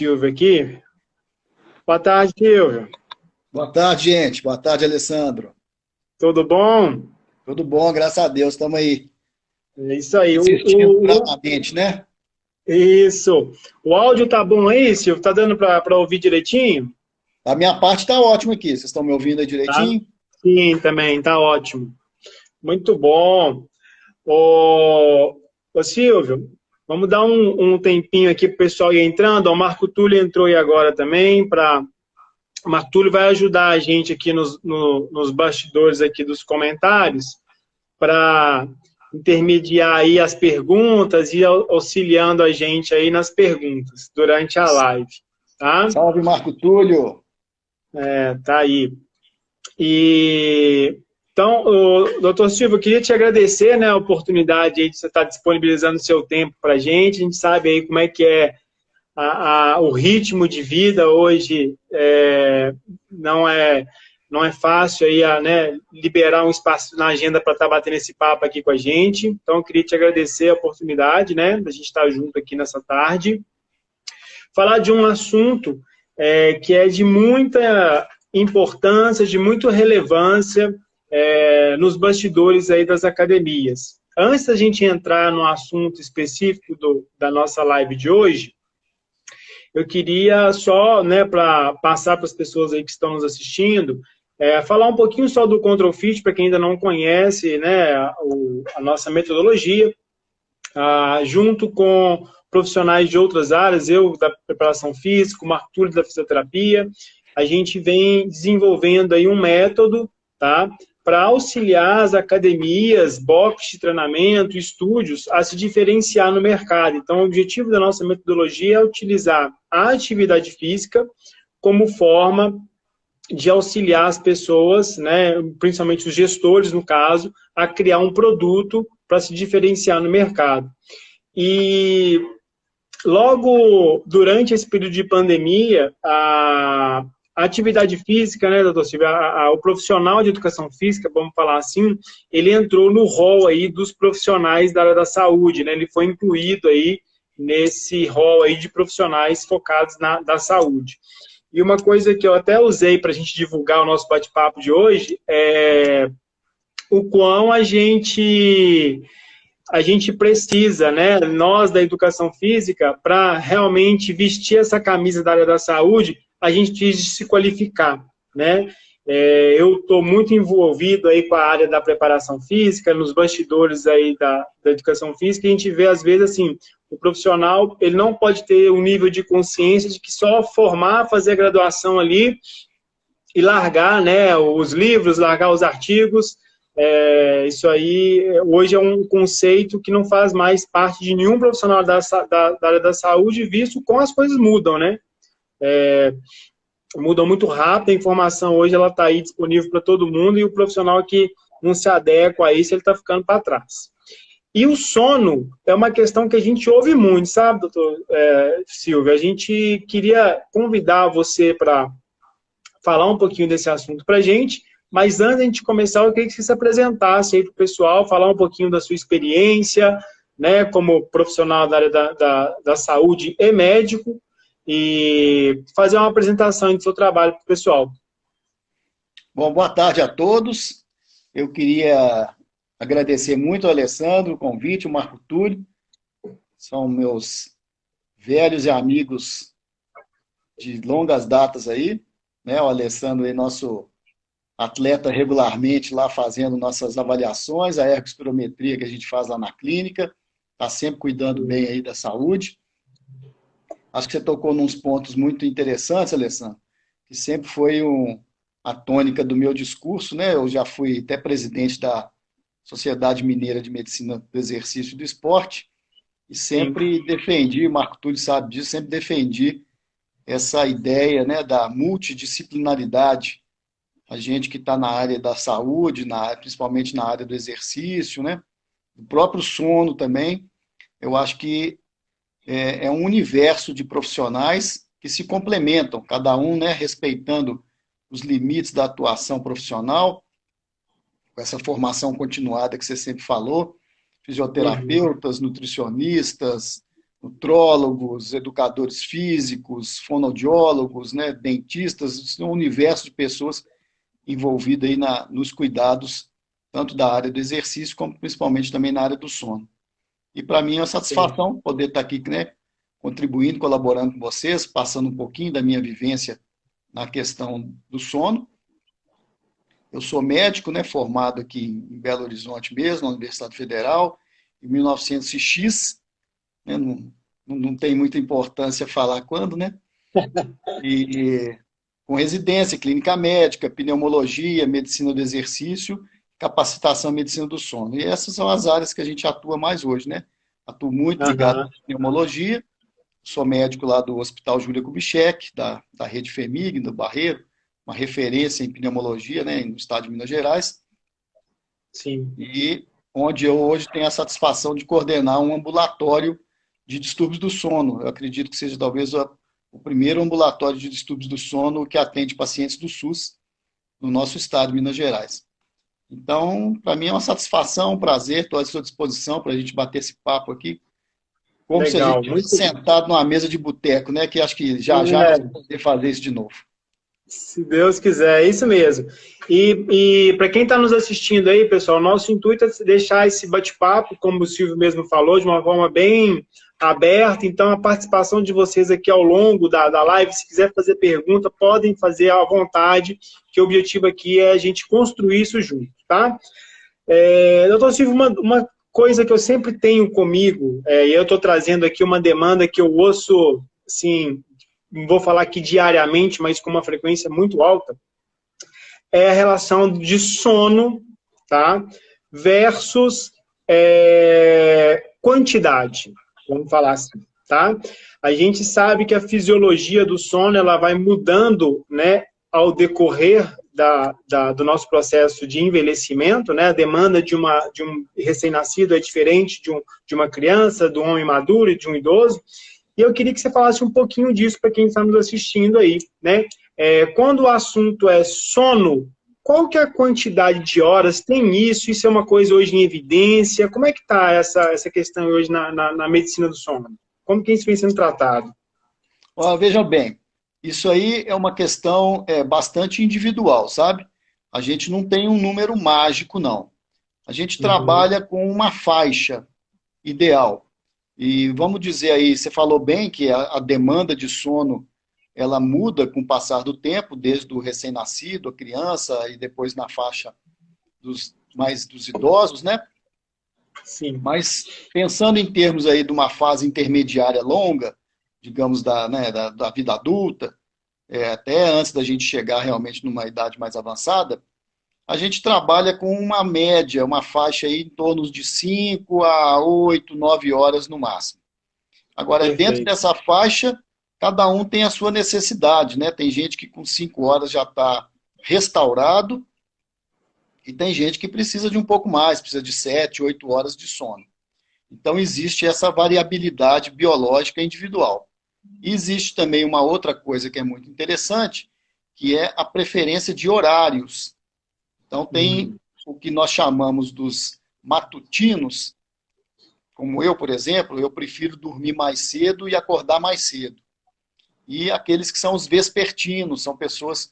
Silvio aqui. Boa tarde, Silvio. Boa tarde, gente. Boa tarde, Alessandro. Tudo bom? Tudo bom, graças a Deus. Estamos aí É isso aí. resistindo bravamente, né? Isso. O áudio tá bom aí, Silvio? Tá dando para ouvir direitinho? A minha parte está ótima aqui. Vocês estão me ouvindo aí Tá? direitinho? Sim, também, tá ótimo. Muito bom. Ô, Silvio, vamos dar um tempinho aqui para o pessoal ir entrando. O Marco Túlio entrou aí agora também. O Marco Túlio vai ajudar a gente aqui nos bastidores aqui dos comentários, para intermediar aí as perguntas e auxiliando a gente aí nas perguntas durante a live, tá? Salve, Marco Túlio. Tá aí. E então, doutor Silvio, eu queria te agradecer, né, a oportunidade aí de você estar disponibilizando o seu tempo para a gente. A gente sabe aí como é que é o ritmo de vida hoje, não é não é fácil aí, né, liberar um espaço na agenda para estar batendo esse papo aqui com a gente. Então, eu queria te agradecer a oportunidade, né, da gente estar junto aqui nessa tarde. Falar de um assunto que é de muita importância, de muita relevância nos bastidores aí das academias. Antes da gente entrar no assunto específico da nossa live de hoje, eu queria só, né, para passar para as pessoas aí que estão nos assistindo, falar um pouquinho só do Control Fit, para quem ainda não conhece, né, a nossa metodologia, junto com profissionais de outras áreas, eu da preparação física, o Marco Túlio da fisioterapia, a gente vem desenvolvendo aí um método, tá, para auxiliar as academias, boxes de treinamento, estúdios, a se diferenciar no mercado. Então, o objetivo da nossa metodologia é utilizar a atividade física como forma de auxiliar as pessoas, né, principalmente os gestores, no caso, a criar um produto para se diferenciar no mercado. E logo durante esse período de pandemia, a atividade física, né, doutor Silvio, o profissional de educação física, vamos falar assim, ele entrou no rol aí dos profissionais da área da saúde, né, ele foi incluído aí nesse rol aí de profissionais focados da saúde. E uma coisa que eu até usei para a gente divulgar o nosso bate-papo de hoje é o quão a gente precisa, né, nós da educação física, para realmente vestir essa camisa da área da saúde, a gente precisa se qualificar, né? Eu estou muito envolvido aí com a área da preparação física, nos bastidores aí da educação física, e a gente vê, às vezes, assim, o profissional, ele não pode ter um nível de consciência de que só formar, fazer a graduação ali e largar, né, os livros, largar os artigos. Isso aí, hoje é um conceito que não faz mais parte de nenhum profissional da área da saúde, visto como as coisas mudam, né? Mudam muito rápido, a informação hoje ela está aí disponível para todo mundo e o profissional que não se adequa a isso, ele está ficando para trás. E o sono é uma questão que a gente ouve muito, sabe, doutor Silvio? A gente queria convidar você para falar um pouquinho desse assunto para a gente, mas antes de a gente começar, eu queria que você se apresentasse aí para o pessoal, falar um pouquinho da sua experiência, né, como profissional da área da saúde e médico, e fazer uma apresentação do seu trabalho para o pessoal. Bom, boa tarde a todos. Eu queria agradecer muito ao Alessandro o convite, o Marco Túlio. São meus velhos e amigos de longas datas aí, né? O Alessandro é nosso atleta regularmente lá fazendo nossas avaliações, a ergospirometria que a gente faz lá na clínica, está sempre cuidando bem aí da saúde. Acho que você tocou nos pontos muito interessantes, Alessandro, que sempre foi a tônica do meu discurso, né? Eu já fui até presidente da Sociedade Mineira de Medicina do Exercício e do Esporte e Sim. sempre defendi, o Marco Túlio sabe disso, sempre defendi essa ideia, né, da multidisciplinaridade. A gente que está na área da saúde, principalmente na área do exercício, né, do próprio sono também, eu acho que é um universo de profissionais que se complementam, cada um, né, respeitando os limites da atuação profissional, com essa formação continuada que você sempre falou, Uhum. fisioterapeutas, nutricionistas, nutrólogos, educadores físicos, fonoaudiólogos, né, dentistas, um universo de pessoas envolvidas aí nos cuidados, tanto da área do exercício, como principalmente também na área do sono. E para mim é uma satisfação poder estar aqui, né, contribuindo, colaborando com vocês, passando um pouquinho da minha vivência na questão do sono. Eu sou médico, né, formado aqui em Belo Horizonte mesmo, na Universidade Federal, em 1900X, né, não tem muita importância falar quando, né? E com residência, clínica médica, pneumologia, medicina do exercício, capacitação em medicina do sono. E essas são as áreas que a gente atua mais hoje, né? Atuo muito ligado à pneumologia, sou médico lá do Hospital Júlia Kubitschek, da rede FEMIG, do Barreiro, uma referência em pneumologia, né, no estado de Minas Gerais. Sim. E onde eu hoje tenho a satisfação de coordenar um ambulatório de distúrbios do sono. Eu acredito que seja talvez o primeiro ambulatório de distúrbios do sono que atende pacientes do SUS no nosso estado de Minas Gerais. Então, para mim é uma satisfação, um prazer, estou à sua disposição para a gente bater esse papo aqui. Como se a gente estivesse sentado numa mesa de boteco, né? Que acho que já vamos poder fazer isso de novo. Se Deus quiser, é isso mesmo. E para quem está nos assistindo aí, pessoal, nosso intuito é deixar esse bate-papo, como o Silvio mesmo falou, de uma forma bem aberta. Então, a participação de vocês aqui ao longo da live, se quiser fazer pergunta, podem fazer à vontade, que o objetivo aqui é a gente construir isso junto, tá? Doutor Silvio, uma coisa que eu sempre tenho comigo, e eu estou trazendo aqui uma demanda que eu ouço, assim, não vou falar aqui diariamente, mas com uma frequência muito alta, é a relação de sono, tá? Versus quantidade, vamos falar assim, tá? A gente sabe que a fisiologia do sono, ela vai mudando, né, ao decorrer do nosso processo de envelhecimento, né? A demanda de um recém-nascido é diferente de uma criança, de um homem maduro e de um idoso. E eu queria que você falasse um pouquinho disso para quem está nos assistindo aí, né? Quando o assunto é sono, qual que é a quantidade de horas? Tem isso? Isso é uma coisa hoje em evidência? Como é que está essa questão hoje na medicina do sono? Como que isso vem sendo tratado? Vejam bem, isso aí é uma questão bastante individual, sabe? A gente não tem um número mágico, não. A gente trabalha com uma faixa ideal. E vamos dizer aí, você falou bem que a demanda de sono, ela muda com o passar do tempo, desde o recém-nascido, a criança, e depois na faixa dos idosos, né? Sim. Mas pensando em termos aí de uma fase intermediária longa, digamos da vida adulta, até antes da gente chegar realmente numa idade mais avançada, a gente trabalha com uma média, uma faixa aí em torno de 5 a 8, 9 horas no máximo. Agora, Perfeito. Dentro dessa faixa, cada um tem a sua necessidade, né? Tem gente que com 5 horas já está restaurado e tem gente que precisa de um pouco mais, precisa de 7, 8 horas de sono. Então, existe essa variabilidade biológica individual. E existe também uma outra coisa que é muito interessante, que é a preferência de horários. Então, tem o que nós chamamos dos matutinos, como eu, por exemplo, eu prefiro dormir mais cedo e acordar mais cedo. E aqueles que são os vespertinos, são pessoas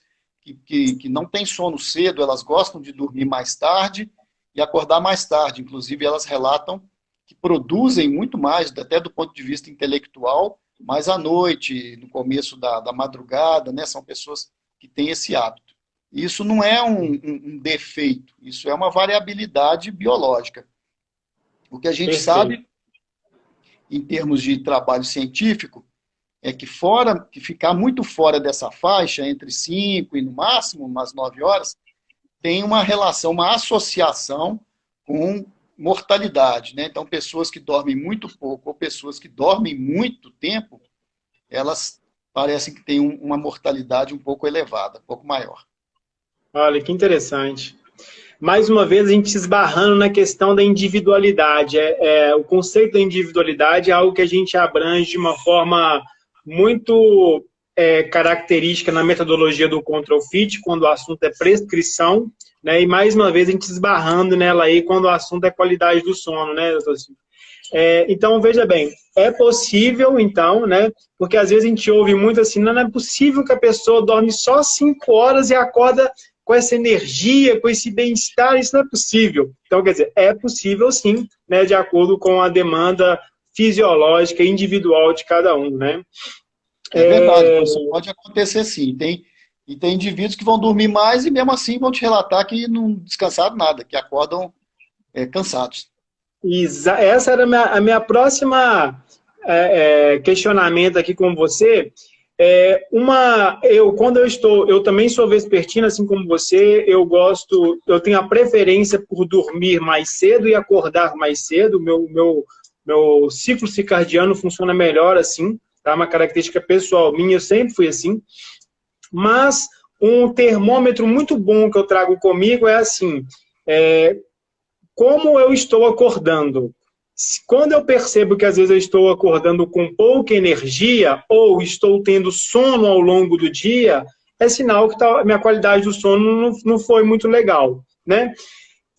que não têm sono cedo, elas gostam de dormir mais tarde e acordar mais tarde. Inclusive, elas relatam que produzem muito mais, até do ponto de vista intelectual, mais à noite, no começo da madrugada, né? São pessoas que têm esse hábito. Isso não é um defeito, isso é uma variabilidade biológica. O que a gente sabe, em termos de trabalho científico, é que ficar muito fora dessa faixa, entre 5 e no máximo umas 9 horas, tem uma relação, uma associação com mortalidade, né? Então, pessoas que dormem muito pouco ou pessoas que dormem muito tempo, elas parecem que têm uma mortalidade um pouco elevada, um pouco maior. Olha, que interessante. Mais uma vez, a gente se esbarrando na questão da individualidade. O conceito da individualidade é algo que a gente abrange de uma forma muito característica na metodologia do Control Fit, quando o assunto é prescrição, né? E mais uma vez a gente esbarrando nela aí quando o assunto é qualidade do sono, né, doutor Silvio? Então, veja bem, é possível, então, né? Porque às vezes a gente ouve muito assim, não é possível que a pessoa dorme só 5 horas e acorda com essa energia, com esse bem-estar, isso não é possível. Então, quer dizer, é possível sim, né? De acordo com a demanda fisiológica individual de cada um, né? É verdade, isso pode acontecer sim. Tem indivíduos que vão dormir mais e mesmo assim vão te relatar que não descansaram nada, que acordam cansados. Essa era a minha próxima questionamento aqui com você. Quando eu também sou vespertino, assim como você, eu tenho a preferência por dormir mais cedo e acordar mais cedo. Meu ciclo circadiano funciona melhor assim, tá? Uma característica pessoal minha, eu sempre fui assim. Mas um termômetro muito bom que eu trago comigo é assim, como eu estou acordando. Quando eu percebo que às vezes eu estou acordando com pouca energia ou estou tendo sono ao longo do dia, é sinal que minha qualidade do sono não foi muito legal, né?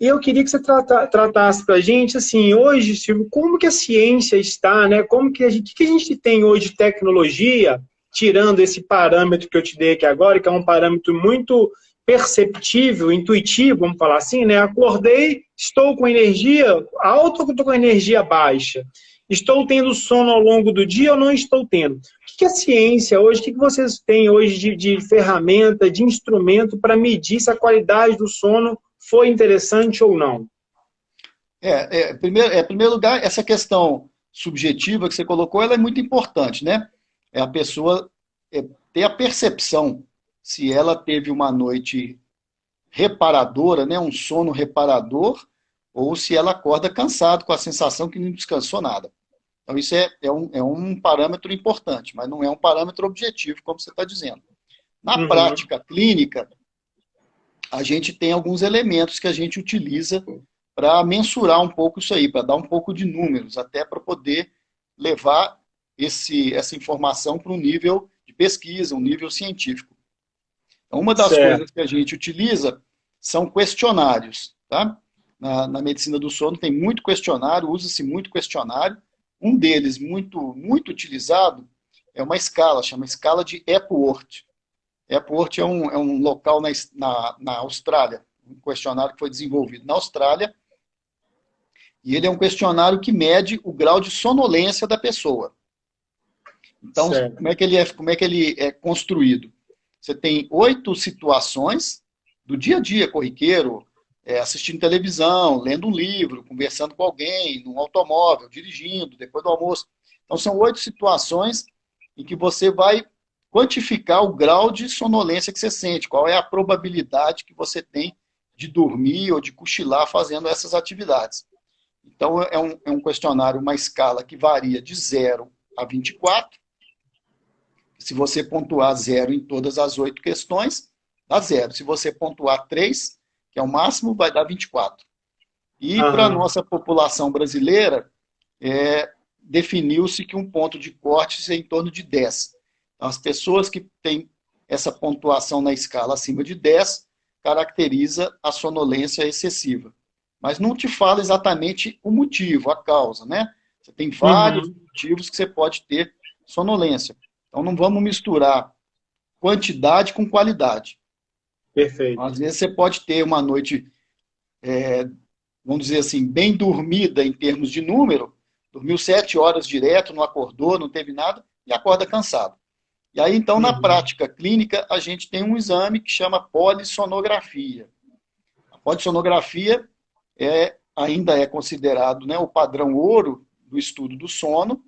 E eu queria que você tratasse para a gente, assim, hoje, Silvio, como que a ciência está, né? O que a gente tem hoje de tecnologia, tirando esse parâmetro que eu te dei aqui agora, que é um parâmetro muito perceptível, intuitivo, vamos falar assim, né? Acordei, estou com energia alta ou estou com energia baixa? Estou tendo sono ao longo do dia ou não estou tendo? O que a ciência hoje, o que vocês têm hoje de ferramenta, de instrumento para medir se a qualidade do sono foi interessante ou não? Em primeiro lugar, essa questão subjetiva que você colocou, ela é muito importante, né? É a pessoa ter a percepção se ela teve uma noite reparadora, né? Um sono reparador, ou se ela acorda cansado, com a sensação que não descansou nada. Então, isso é um parâmetro importante, mas não é um parâmetro objetivo, como você está dizendo. Na prática clínica, a gente tem alguns elementos que a gente utiliza para mensurar um pouco isso aí, para dar um pouco de números, até para poder levar essa informação para um nível de pesquisa, um nível científico. Então, uma das coisas que a gente utiliza são questionários. Tá? Na medicina do sono tem muito questionário, usa-se muito questionário. Um deles, muito, muito utilizado, é uma escala, chama escala de Epworth. Epworth é um local na Austrália, um questionário que foi desenvolvido na Austrália, e ele é um questionário que mede o grau de sonolência da pessoa. Então, como é que ele é construído? Você tem 8 situações do dia a dia corriqueiro, assistindo televisão, lendo um livro, conversando com alguém, num automóvel, dirigindo, depois do almoço. Então, são 8 situações em que você vai quantificar o grau de sonolência que você sente, qual é a probabilidade que você tem de dormir ou de cochilar fazendo essas atividades. Então, é um questionário, uma escala que varia de 0 a 24. Se você pontuar 0 em todas as 8 questões, dá 0. Se você pontuar 3, que é o máximo, vai dar 24. E para a nossa população brasileira, definiu-se que um ponto de corte é em torno de 10. Então, as pessoas que têm essa pontuação na escala acima de 10 caracteriza a sonolência excessiva. Mas não te fala exatamente o motivo, a causa, né? Você tem vários motivos que você pode ter sonolência. Então, não vamos misturar quantidade com qualidade. Perfeito. Às vezes, você pode ter uma noite, vamos dizer assim, bem dormida em termos de número, dormiu 7 horas direto, não acordou, não teve nada, e acorda cansado. E aí, então, na prática clínica, a gente tem um exame que chama polissonografia. A polissonografia ainda é considerado, né, o padrão ouro do estudo do sono,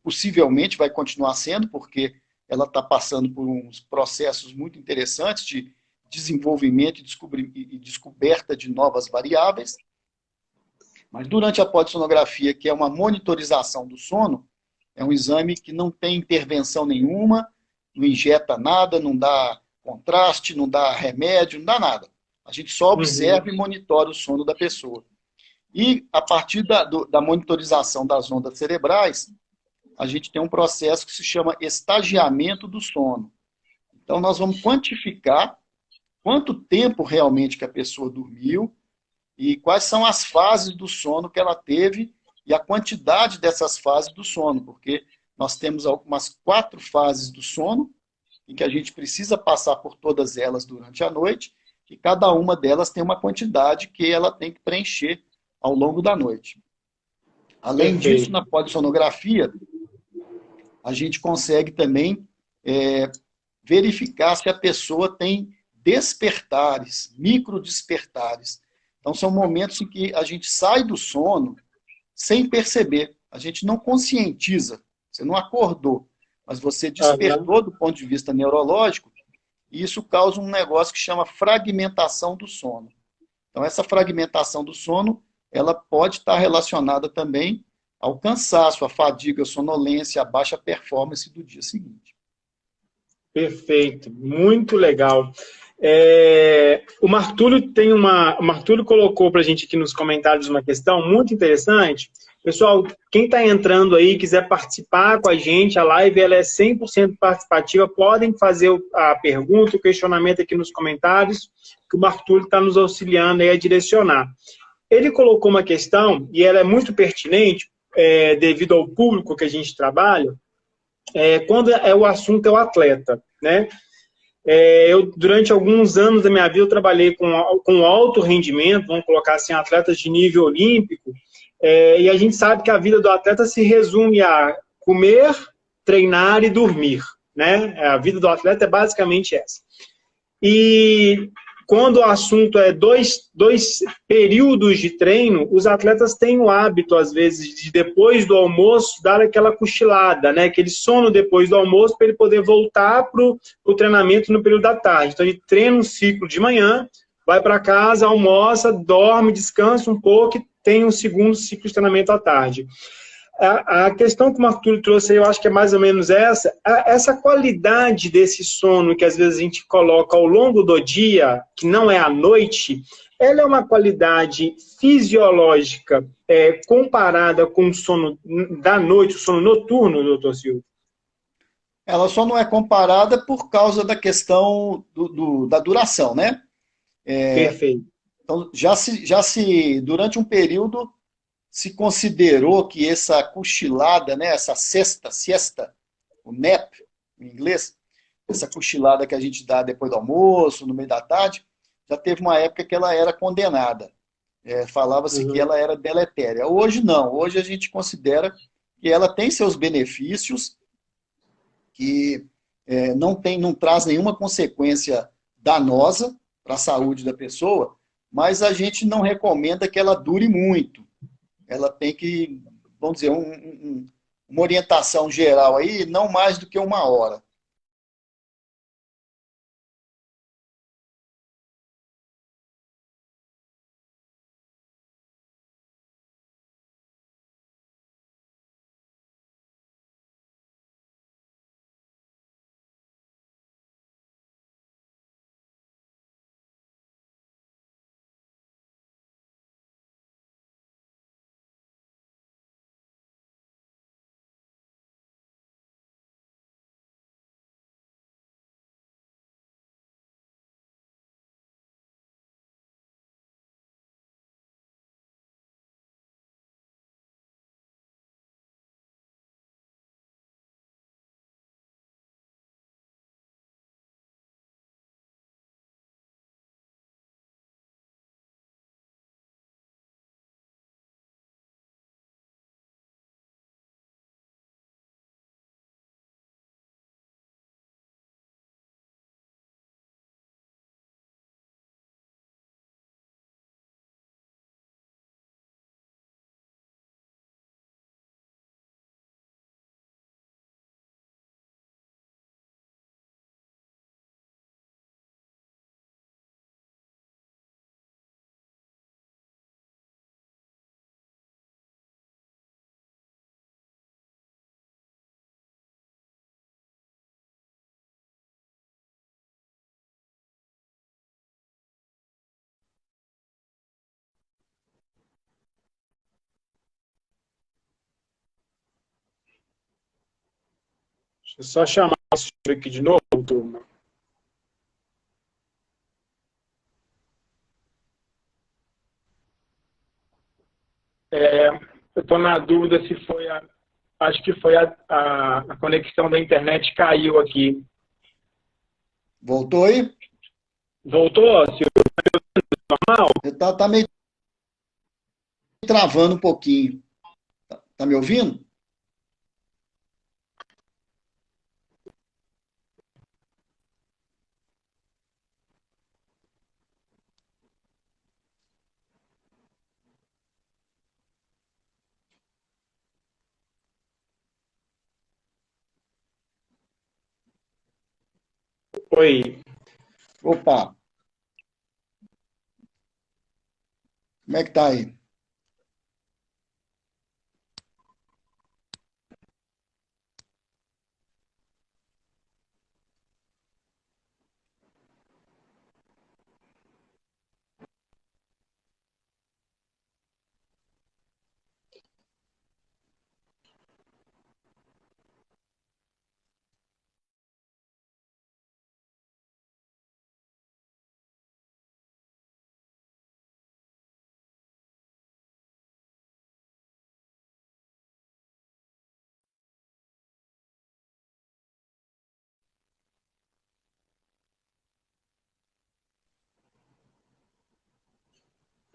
possivelmente vai continuar sendo, porque ela está passando por uns processos muito interessantes de desenvolvimento e descoberta de novas variáveis. Mas durante a polissonografia, que é uma monitorização do sono, é um exame que não tem intervenção nenhuma, não injeta nada, não dá contraste, não dá remédio, não dá nada. A gente só observa e monitora o sono da pessoa. E, a partir da monitorização das ondas cerebrais, a gente tem um processo que se chama estagiamento do sono. Então, nós vamos quantificar quanto tempo realmente que a pessoa dormiu e quais são as fases do sono que ela teve e a quantidade dessas fases do sono, porque nós temos algumas 4 fases do sono, em que a gente precisa passar por todas elas durante a noite, e cada uma delas tem uma quantidade que ela tem que preencher ao longo da noite. Além disso, Perfeito. na polissonografia, a gente consegue também verificar se a pessoa tem despertares, microdespertares. Então, são momentos em que a gente sai do sono sem perceber. A gente não conscientiza. Você não acordou, mas você Aham. despertou do ponto de vista neurológico, e isso causa um negócio que chama fragmentação do sono. Então, essa fragmentação do sono, ela pode estar relacionada também ao cansaço, à fadiga, à sonolência, à baixa performance do dia seguinte. Perfeito, muito legal. O Martúlio colocou para a gente aqui nos comentários uma questão muito interessante. Pessoal, quem está entrando aí, quiser participar com a gente, a live ela é 100% participativa, podem fazer a pergunta, o questionamento aqui nos comentários, que o Martúlio está nos auxiliando aí a direcionar. Ele colocou uma questão, e ela é muito pertinente, devido ao público que a gente trabalha, quando o assunto é o atleta, né? Eu, durante alguns anos da minha vida, eu trabalhei com alto rendimento, vamos colocar assim, atletas de nível olímpico, e a gente sabe que a vida do atleta se resume a comer, treinar e dormir, né? A vida do atleta é basicamente essa. E quando o assunto é dois períodos de treino, os atletas têm o hábito, às vezes, de depois do almoço, dar aquela cochilada, né? Aquele sono depois do almoço, para ele poder voltar para o treinamento no período da tarde. Então, ele treina um ciclo de manhã, vai para casa, almoça, dorme, descansa um pouco e tem um segundo ciclo de treinamento à tarde. A questão que o Arthur trouxe aí, eu acho que é mais ou menos essa qualidade desse sono que às vezes a gente coloca ao longo do dia, que não é à noite, ela é uma qualidade fisiológica comparada com o sono da noite, o sono noturno, doutor Silvio? Ela só não é comparada por causa da questão da duração, né? Perfeito. Então, durante um período, se considerou que essa cochilada, né, essa siesta, o nap, em inglês, essa cochilada que a gente dá depois do almoço, no meio da tarde, já teve uma época que ela era condenada. Falava-se que Uhum. ela era deletéria. Hoje não. Hoje a gente considera que ela tem seus benefícios, que não traz nenhuma consequência danosa para a saúde da pessoa, mas a gente não recomenda que ela dure muito. Ela tem que, vamos dizer, uma orientação geral aí, não mais do que 1 hora. Deixa eu só chamar o senhor aqui de novo, turma. Eu estou na dúvida se foi acho que foi a conexão da internet caiu aqui. Voltou aí? Voltou, Silvio? Normal? Tá meio travando um pouquinho. Tá me ouvindo? Oi. Opa, como é que tá aí?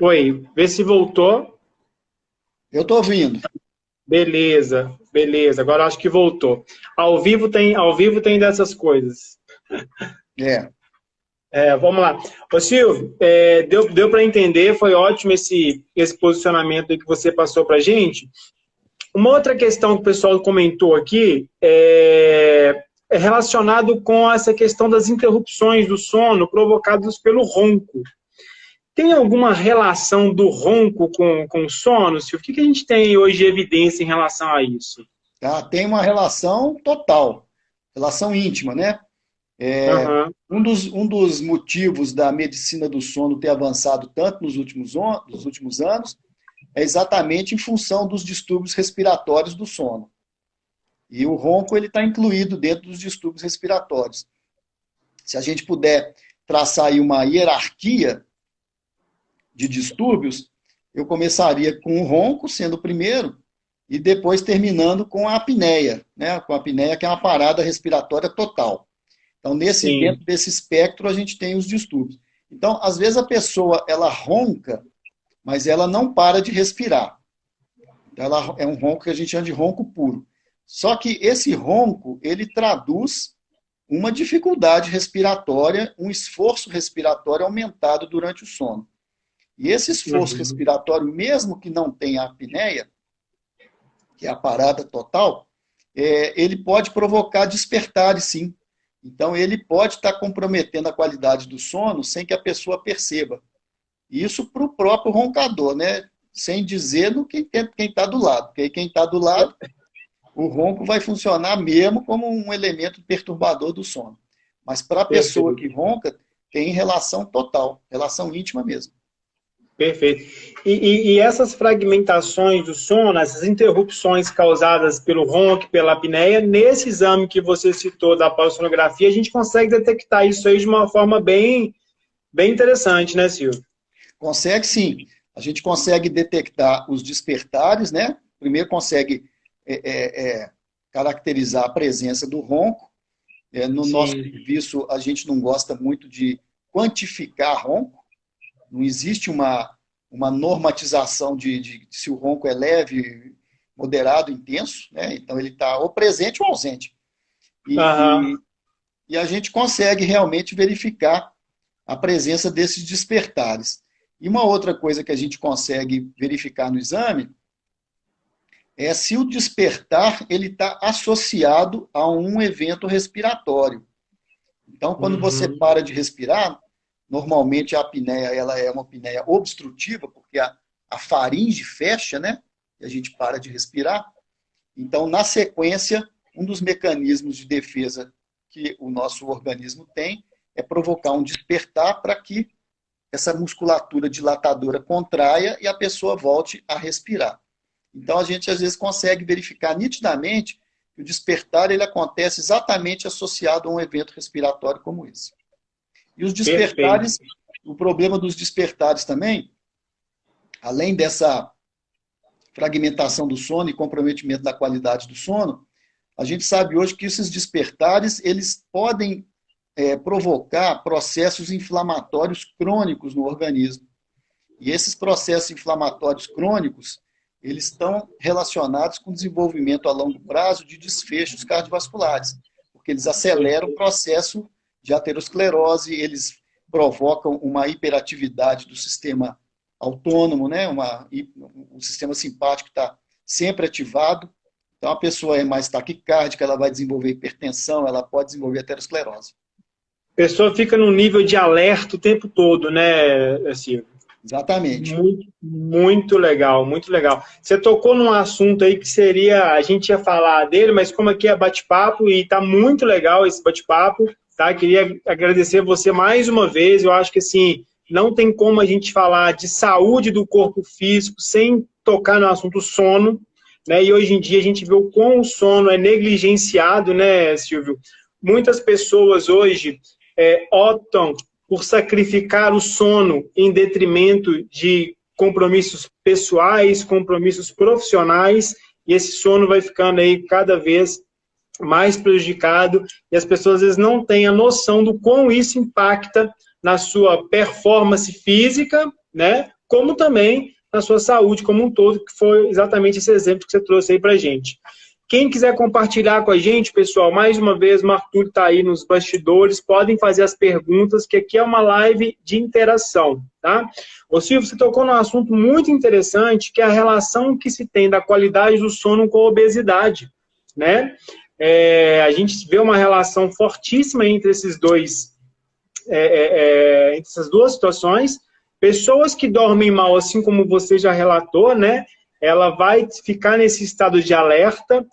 Oi, vê se voltou. Eu tô ouvindo. Beleza, beleza. Agora acho que voltou. Ao vivo tem dessas coisas. É. Vamos lá. Ô Silvio, deu para entender, foi ótimo esse posicionamento aí que você passou para a gente. Uma outra questão que o pessoal comentou aqui é relacionado com essa questão das interrupções do sono provocadas pelo ronco. Tem alguma relação do ronco com o sono, Silvio? O que a gente tem hoje de evidência em relação a isso? Tá? Tem uma relação total, relação íntima, né? Aham. Um dos motivos da medicina do sono ter avançado tanto nos últimos anos é exatamente em função dos distúrbios respiratórios do sono. E o ronco ele está incluído dentro dos distúrbios respiratórios. Se a gente puder traçar aí uma hierarquia de distúrbios, eu começaria com o ronco, sendo o primeiro, e depois terminando com a apneia, né? Com a apneia, que é uma parada respiratória total. Então, Sim. dentro desse espectro, a gente tem os distúrbios. Então, às vezes a pessoa, ela ronca, mas ela não para de respirar. Ela é um ronco que a gente chama de ronco puro. Só que esse ronco, ele traduz uma dificuldade respiratória, um esforço respiratório aumentado durante o sono. E esse esforço Uhum. respiratório, mesmo que não tenha apneia, que é a parada total, ele pode provocar despertares, sim. Então, ele pode estar comprometendo a qualidade do sono sem que a pessoa perceba. Isso para o próprio roncador, né? Sem dizer no quem está do lado. Porque quem está do lado, o ronco vai funcionar mesmo como um elemento perturbador do sono. Mas para a pessoa que Perfeito. ronca, tem relação total, relação íntima mesmo. Perfeito. E essas fragmentações do sono, essas interrupções causadas pelo ronco, pela apneia, nesse exame que você citou da polissonografia, a gente consegue detectar isso aí de uma forma bem interessante, né, Silvio? Consegue sim. A gente consegue detectar os despertares, né? Primeiro consegue caracterizar a presença do ronco. No nosso Sim, serviço, a gente não gosta muito de quantificar ronco. Não existe uma normatização de se o ronco é leve, moderado, intenso, né? Então ele está ou presente ou ausente. aham, E a gente consegue realmente verificar a presença desses despertares. E uma outra coisa que a gente consegue verificar no exame é se o despertar ele está associado a um evento respiratório. Então, quando você uhum, para de respirar, normalmente a apneia ela é uma apneia obstrutiva, porque a faringe fecha, né? E a gente para de respirar. Então, na sequência, um dos mecanismos de defesa que o nosso organismo tem é provocar um despertar para que essa musculatura dilatadora contraia e a pessoa volte a respirar. Então, a gente às vezes consegue verificar nitidamente que o despertar ele acontece exatamente associado a um evento respiratório como esse. E os perfeito. despertares, o problema dos despertares também, além dessa fragmentação do sono e comprometimento da qualidade do sono, a gente sabe hoje que esses despertares eles podem provocar processos inflamatórios crônicos no organismo. E esses processos inflamatórios crônicos, eles estão relacionados com o desenvolvimento a longo prazo de desfechos cardiovasculares, porque eles aceleram o processo de aterosclerose, eles provocam uma hiperatividade do sistema autônomo, né? O sistema simpático está sempre ativado. Então, a pessoa é mais taquicárdica, ela vai desenvolver hipertensão, ela pode desenvolver aterosclerose. A pessoa fica num nível de alerta o tempo todo, né, Silvio? Exatamente. Muito, muito legal, muito legal. Você tocou num assunto aí que seria, a gente ia falar dele, mas como aqui é bate-papo e tá muito legal esse bate-papo, tá? Queria agradecer você mais uma vez. Eu acho que assim, não tem como a gente falar de saúde do corpo físico sem tocar no assunto sono, né? E hoje em dia a gente vê o quão o sono é negligenciado, né, Silvio? Muitas pessoas hoje optam por sacrificar o sono em detrimento de compromissos pessoais, compromissos profissionais, e esse sono vai ficando aí cada vez mais prejudicado, e as pessoas às vezes não têm a noção do quão isso impacta na sua performance física, né, como também na sua saúde como um todo, que foi exatamente esse exemplo que você trouxe aí pra gente. Quem quiser compartilhar com a gente, pessoal, mais uma vez, o Arthur está aí nos bastidores, podem fazer as perguntas, que aqui é uma live de interação, tá? Ô Silvio, você tocou num assunto muito interessante, que é a relação que se tem da qualidade do sono com a obesidade, né? A gente vê uma relação fortíssima entre esses dois, entre essas duas situações. Pessoas que dormem mal, assim como você já relatou, né? Ela vai ficar nesse estado de alerta,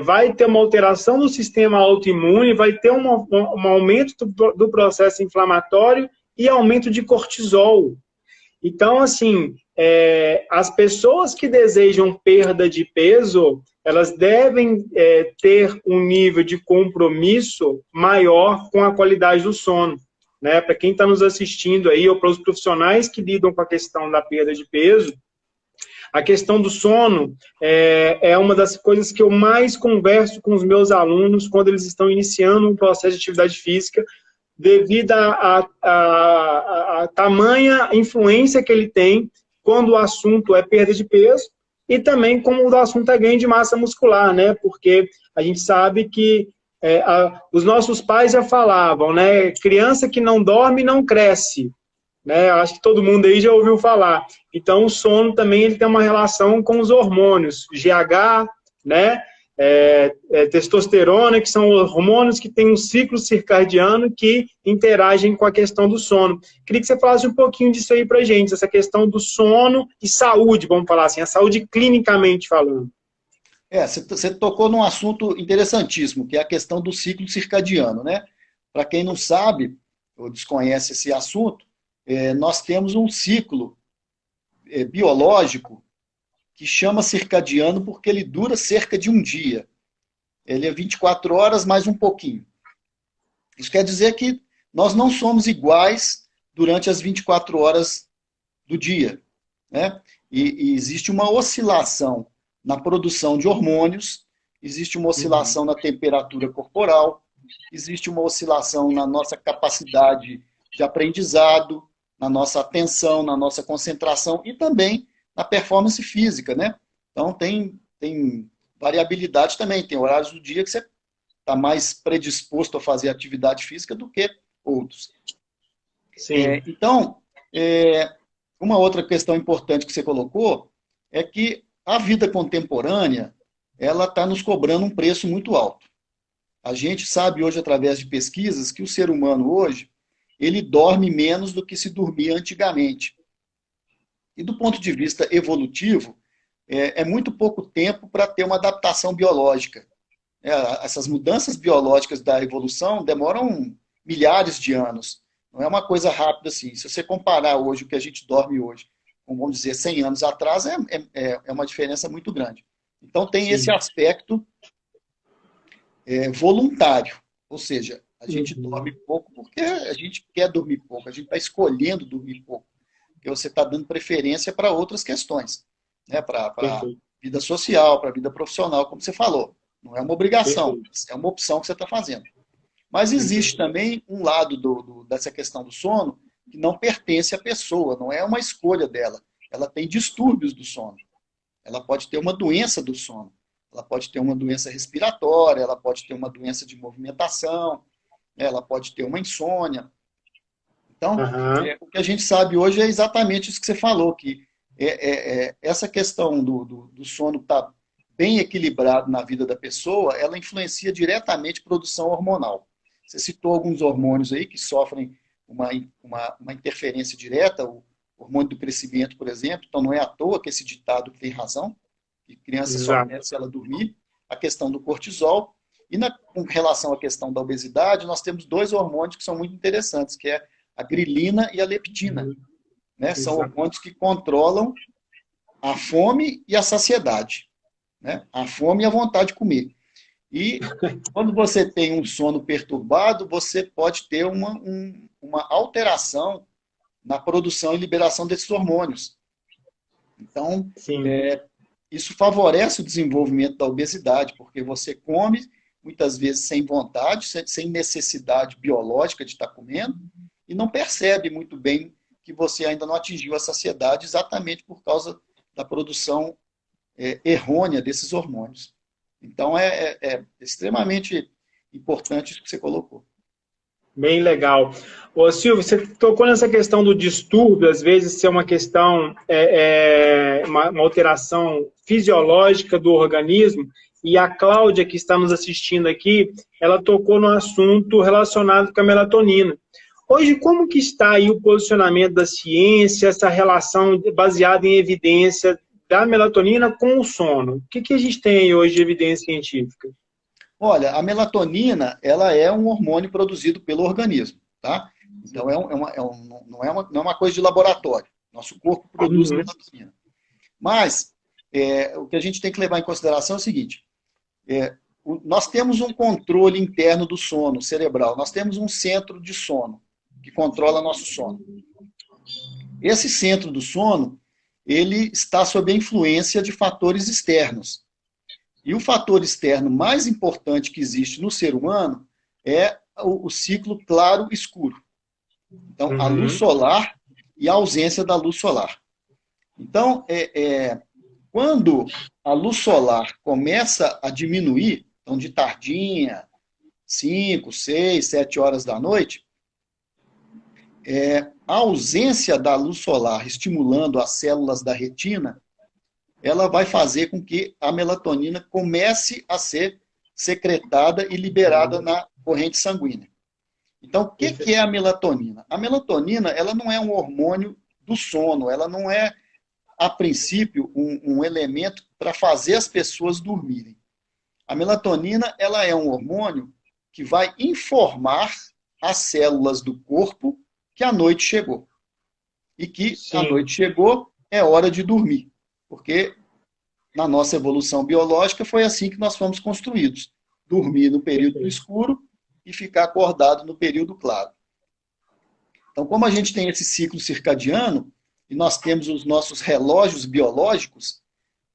vai ter uma alteração do sistema autoimune, vai ter um aumento do processo inflamatório e aumento de cortisol. Então, assim, as pessoas que desejam perda de peso, elas devem ter um nível de compromisso maior com a qualidade do sono. Né? Para quem está nos assistindo aí, ou para os profissionais que lidam com a questão da perda de peso, a questão do sono é uma das coisas que eu mais converso com os meus alunos quando eles estão iniciando um processo de atividade física, devido à tamanha influência que ele tem quando o assunto é perda de peso e também como o assunto é ganho de massa muscular, né? Porque a gente sabe que os nossos pais já falavam, né? Criança que não dorme não cresce. Né? Acho que todo mundo aí já ouviu falar. Então, o sono também ele tem uma relação com os hormônios, GH, né? Testosterona, que são hormônios que têm um ciclo circadiano que interagem com a questão do sono. Queria que você falasse um pouquinho disso aí pra gente, essa questão do sono e saúde, vamos falar assim, a saúde clinicamente falando. Você tocou num assunto interessantíssimo, que é a questão do ciclo circadiano, né? Para quem não sabe ou desconhece esse assunto, nós temos um ciclo biológico que chama circadiano porque ele dura cerca de um dia. Ele é 24 horas mais um pouquinho. Isso quer dizer que nós não somos iguais durante as 24 horas do dia. Né? E existe uma oscilação na produção de hormônios, existe uma oscilação na temperatura corporal, existe uma oscilação na nossa capacidade de aprendizado, na nossa atenção, na nossa concentração e também na performance física, né? Então, tem variabilidade também. Tem horários do dia que você está mais predisposto a fazer atividade física do que outros. Sim. Então, uma outra questão importante que você colocou é que a vida contemporânea ela está nos cobrando um preço muito alto. A gente sabe hoje, através de pesquisas, que o ser humano hoje ele dorme menos do que se dormia antigamente. E do ponto de vista evolutivo, é muito pouco tempo para ter uma adaptação biológica. Essas mudanças biológicas da evolução demoram milhares de anos. Não é uma coisa rápida assim. Se você comparar hoje o que a gente dorme hoje, com, vamos dizer, 100 anos atrás, é uma diferença muito grande. Então tem Sim. esse aspecto voluntário. Ou seja, a gente dorme pouco porque a gente quer dormir pouco, a gente está escolhendo dormir pouco, porque você está dando preferência para outras questões. né, para a Perfeito. vida social, para a vida profissional, como você falou. Não é uma obrigação, Perfeito. é uma opção que você está fazendo. Mas existe Perfeito. também um lado dessa questão do sono que não pertence à pessoa, não é uma escolha dela. Ela tem distúrbios do sono. Ela pode ter uma doença do sono. Ela pode ter uma doença respiratória, ela pode ter uma doença de movimentação, ela pode ter uma insônia. Então, Aham. o que a gente sabe hoje é exatamente isso que você falou, que essa questão do sono estar bem equilibrado na vida da pessoa, ela influencia diretamente a produção hormonal. Você citou alguns hormônios aí que sofrem uma interferência direta, o hormônio do crescimento, por exemplo, então não é à toa que esse ditado tem razão, que criança só Exato. cresce se ela dormir, a questão do cortisol, e com relação à questão da obesidade, nós temos dois hormônios que são muito interessantes, que é a grelina e a leptina. Uhum. Né? São Exato. hormônios que controlam a fome e a saciedade. Né? A fome e a vontade de comer. E quando você tem um sono perturbado, você pode ter uma alteração na produção e liberação desses hormônios. Então, Sim. isso favorece o desenvolvimento da obesidade, porque você come, muitas vezes sem vontade, sem necessidade biológica de estar comendo, e não percebe muito bem que você ainda não atingiu a saciedade exatamente por causa da produção errônea desses hormônios. Então, é extremamente importante isso que você colocou. Bem legal. Ô, Silvio, você tocou nessa questão do distúrbio, às vezes ser uma questão, uma alteração fisiológica do organismo, e a Cláudia, que está nos assistindo aqui, ela tocou no assunto relacionado com a melatonina. Hoje, como que está aí o posicionamento da ciência, essa relação baseada em evidência da melatonina com o sono? O que a gente tem hoje de evidência científica? Olha, a melatonina, ela é um hormônio produzido pelo organismo, tá? Então, não é uma coisa de laboratório. Nosso corpo produz Uhum. melatonina. Mas, o que a gente tem que levar em consideração é o seguinte, nós temos um controle interno do sono cerebral, nós temos um centro de sono, que controla nosso sono. Esse centro do sono, ele está sob a influência de fatores externos. E o fator externo mais importante que existe no ser humano é o ciclo claro-escuro. Então, a luz solar e a ausência da luz solar. Então, quando a luz solar começa a diminuir, então de tardinha, 5, 6, 7 horas da noite, a ausência da luz solar estimulando as células da retina, ela vai fazer com que a melatonina comece a ser secretada e liberada na corrente sanguínea. Então, o que é a melatonina? A melatonina, ela não é um hormônio do sono, ela não é, a princípio, um elemento para fazer as pessoas dormirem. A melatonina, ela é um hormônio que vai informar as células do corpo que a noite chegou. E que a noite chegou, é hora de dormir. Porque na nossa evolução biológica foi assim que nós fomos construídos. Dormir no período escuro e ficar acordado no período claro. Então, como a gente tem esse ciclo circadiano, e nós temos os nossos relógios biológicos,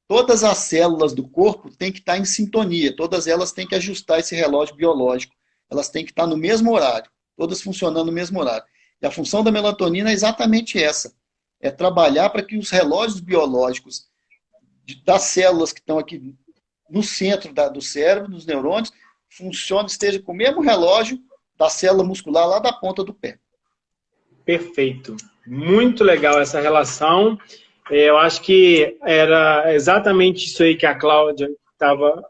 todas as células do corpo têm que estar em sintonia, todas elas têm que ajustar esse relógio biológico. Elas têm que estar no mesmo horário, todas funcionando no mesmo horário. E a função da melatonina é exatamente essa, é trabalhar para que os relógios biológicos das células que estão aqui no centro do cérebro, dos neurônios, funcione, esteja com o mesmo relógio da célula muscular lá da ponta do pé. Perfeito. Muito legal essa relação. Eu acho que era exatamente isso aí que a Cláudia estava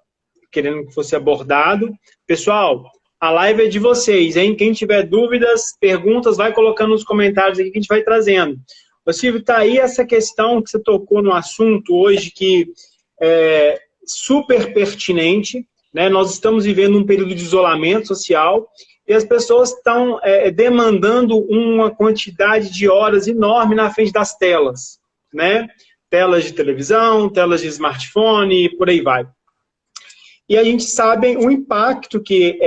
querendo que fosse abordado. Pessoal, a live é de vocês, hein? Quem tiver dúvidas, perguntas, vai colocando nos comentários aqui que a gente vai trazendo. Ô, Silvio, está aí essa questão que você tocou no assunto hoje que é super pertinente, né? Nós estamos vivendo um período de isolamento social e as pessoas estão demandando uma quantidade de horas enorme na frente das telas, né? Telas de televisão, telas de smartphone e por aí vai. E a gente sabe o impacto que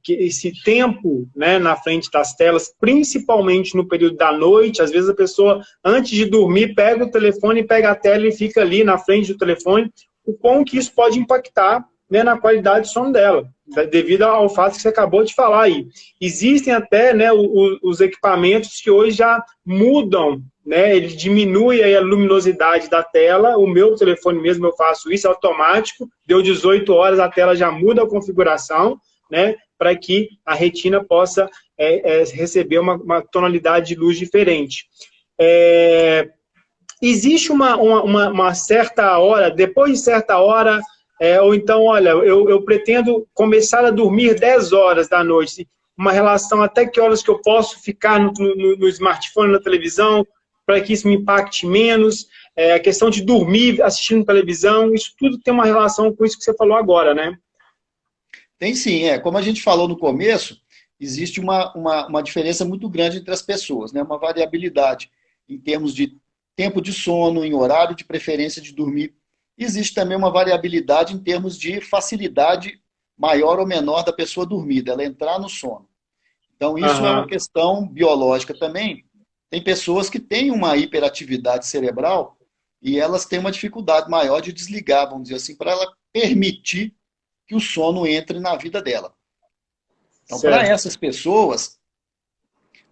esse tempo, né, na frente das telas, principalmente no período da noite. Às vezes a pessoa, antes de dormir, pega o telefone, pega a tela e fica ali na frente do telefone, o quão que isso pode impactar, né, na qualidade de sono dela, devido ao fato que você acabou de falar aí. Existem até, né, os equipamentos que hoje já mudam, né, ele diminui aí a luminosidade da tela. O meu telefone mesmo, eu faço isso, é automático, deu 18 horas, a tela já muda a configuração, né, para que a retina possa receber uma tonalidade de luz diferente. Existe uma certa hora, depois de certa hora, ou então, olha, eu pretendo começar a dormir 10 horas da noite, uma relação até que horas que eu posso ficar no smartphone, na televisão, para que isso me impacte menos, a questão de dormir assistindo televisão, isso tudo tem uma relação com isso que você falou agora, né? Tem sim, como a gente falou no começo, existe uma diferença muito grande entre as pessoas, né? Uma variabilidade em termos de tempo de sono, em horário de preferência de dormir. Existe também uma variabilidade em termos de facilidade maior ou menor da pessoa dormir, dela entrar no sono. Então, isso é uma questão biológica também. Tem pessoas que têm uma hiperatividade cerebral e elas têm uma dificuldade maior de desligar, vamos dizer assim, para ela permitir que o sono entre na vida dela. Então, para essas pessoas,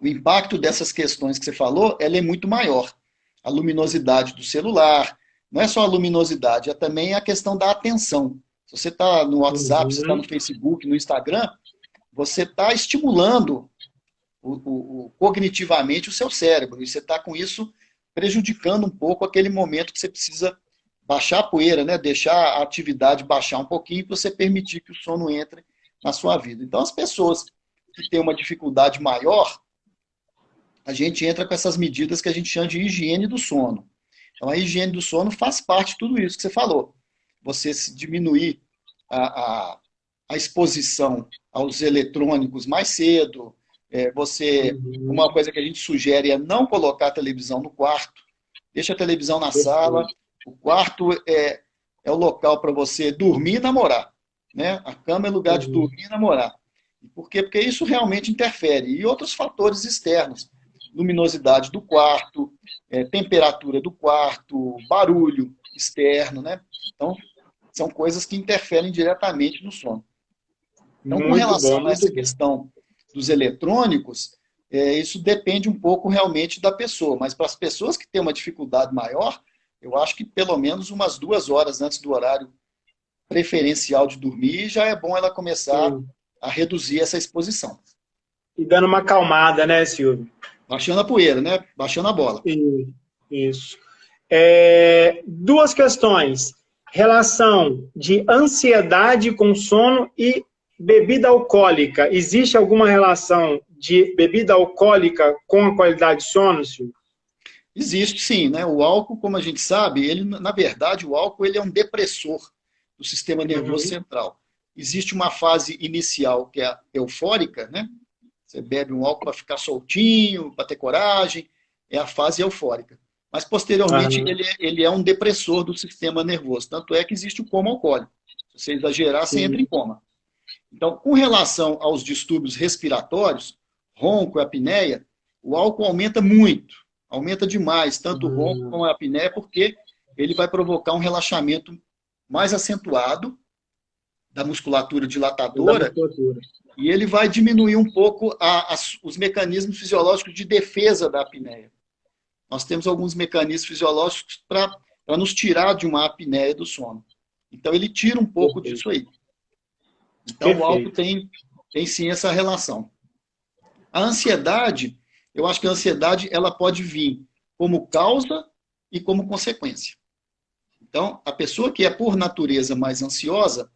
o impacto dessas questões que você falou, ela é muito maior. A luminosidade do celular, não é só a luminosidade, é também a questão da atenção. Se você está no WhatsApp, você está no Facebook, no Instagram, você está estimulando cognitivamente o seu cérebro, e você está com isso prejudicando um pouco aquele momento que você precisa baixar a poeira, né? Deixar a atividade baixar um pouquinho para você permitir que o sono entre na sua vida. Então, as pessoas que têm uma dificuldade maior, a gente entra com essas medidas que a gente chama de higiene do sono. Então, a higiene do sono faz parte de tudo isso que você falou. Você diminuir a exposição aos eletrônicos mais cedo. Uma coisa que a gente sugere é não colocar a televisão no quarto. Deixa a televisão na sala. O quarto é o local para você dormir e namorar. Né? A cama é lugar de dormir e namorar. Por quê? Porque isso realmente interfere. E outros fatores externos. Luminosidade do quarto, temperatura do quarto, barulho externo. Né? Então, são coisas que interferem diretamente no sono. Então, com relação a essa questão dos eletrônicos, isso depende um pouco realmente da pessoa. Mas para as pessoas que têm uma dificuldade maior, eu acho que pelo menos umas 2 horas antes do horário preferencial de dormir, já é bom ela começar a reduzir essa exposição. E dando uma acalmada, né, Silvio? Baixando a poeira, né? Baixando a bola. Isso. 2 questões. Relação de ansiedade com sono e bebida alcoólica. Existe alguma relação de bebida alcoólica com a qualidade de sono, Silvio? Existe sim, né? O álcool, como a gente sabe, na verdade, o álcool ele é um depressor do sistema nervoso central. Existe uma fase inicial que é eufórica, né? Você bebe um álcool para ficar soltinho, para ter coragem, é a fase eufórica. Mas, posteriormente, ele é um depressor do sistema nervoso. Tanto é que existe o coma alcoólico. Se você exagerar, você entra em coma. Então, com relação aos distúrbios respiratórios, ronco e apneia, o álcool aumenta muito, aumenta demais, tanto o ronco como a apneia, porque ele vai provocar um relaxamento mais acentuado da musculatura dilatadora e ele vai diminuir um pouco os mecanismos fisiológicos de defesa da apneia. Nós temos alguns mecanismos fisiológicos para nos tirar de uma apneia do sono. Então, ele tira um pouco disso aí. Então, o álcool tem sim essa relação. A ansiedade, eu acho que a ansiedade ela pode vir como causa e como consequência. Então, a pessoa que é por natureza mais ansiosa,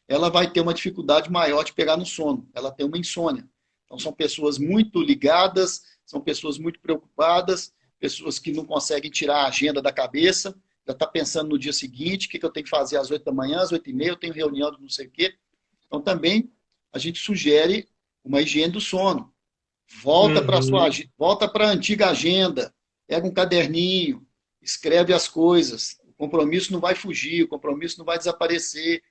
ela vai ter uma dificuldade maior de pegar no sono. Ela tem uma insônia. Então, são pessoas muito ligadas, são pessoas muito preocupadas, pessoas que não conseguem tirar a agenda da cabeça, já está pensando no dia seguinte, o que eu tenho que fazer às 8 da manhã, às 8h30, eu tenho reunião de não sei o quê. Então, também, a gente sugere uma higiene do sono. Volta para a antiga agenda, pega um caderninho, escreve as coisas. O compromisso não vai fugir, o compromisso não vai desaparecer.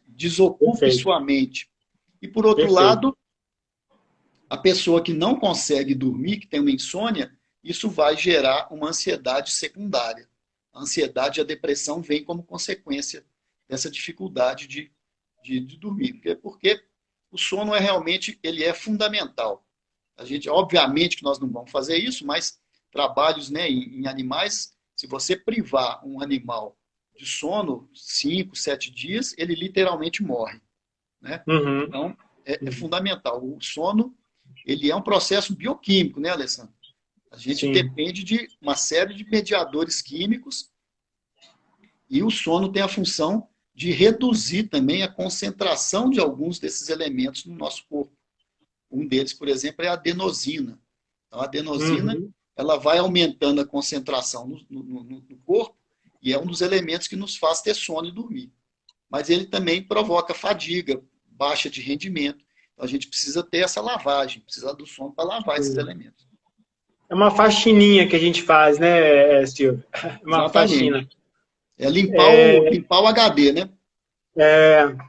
Desocupe sua mente. E, por outro Perfeito. lado, a pessoa que não consegue dormir, que tem uma insônia, isso vai gerar uma ansiedade secundária. A ansiedade e a depressão vêm como consequência dessa dificuldade de dormir. Porque o sono ele é fundamental. A gente, obviamente que nós não vamos fazer isso, mas trabalhos, né, em animais, se você privar um animal de sono 5, 7 dias, ele literalmente morre. Né? Uhum. Então, é fundamental. O sono, ele é um processo bioquímico, né, Alessandro? A gente Sim. depende de uma série de mediadores químicos e o sono tem a função de reduzir também a concentração de alguns desses elementos no nosso corpo. Um deles, por exemplo, é a adenosina. Então, a adenosina, ela vai aumentando a concentração no corpo e é um dos elementos que nos faz ter sono e dormir. Mas ele também provoca fadiga, baixa de rendimento. Então, a gente precisa ter essa lavagem, precisa do sono para lavar esses elementos. É uma faxininha que a gente faz, né, Silvio? Uma Exatamente. faxina. É limpar o HD, né?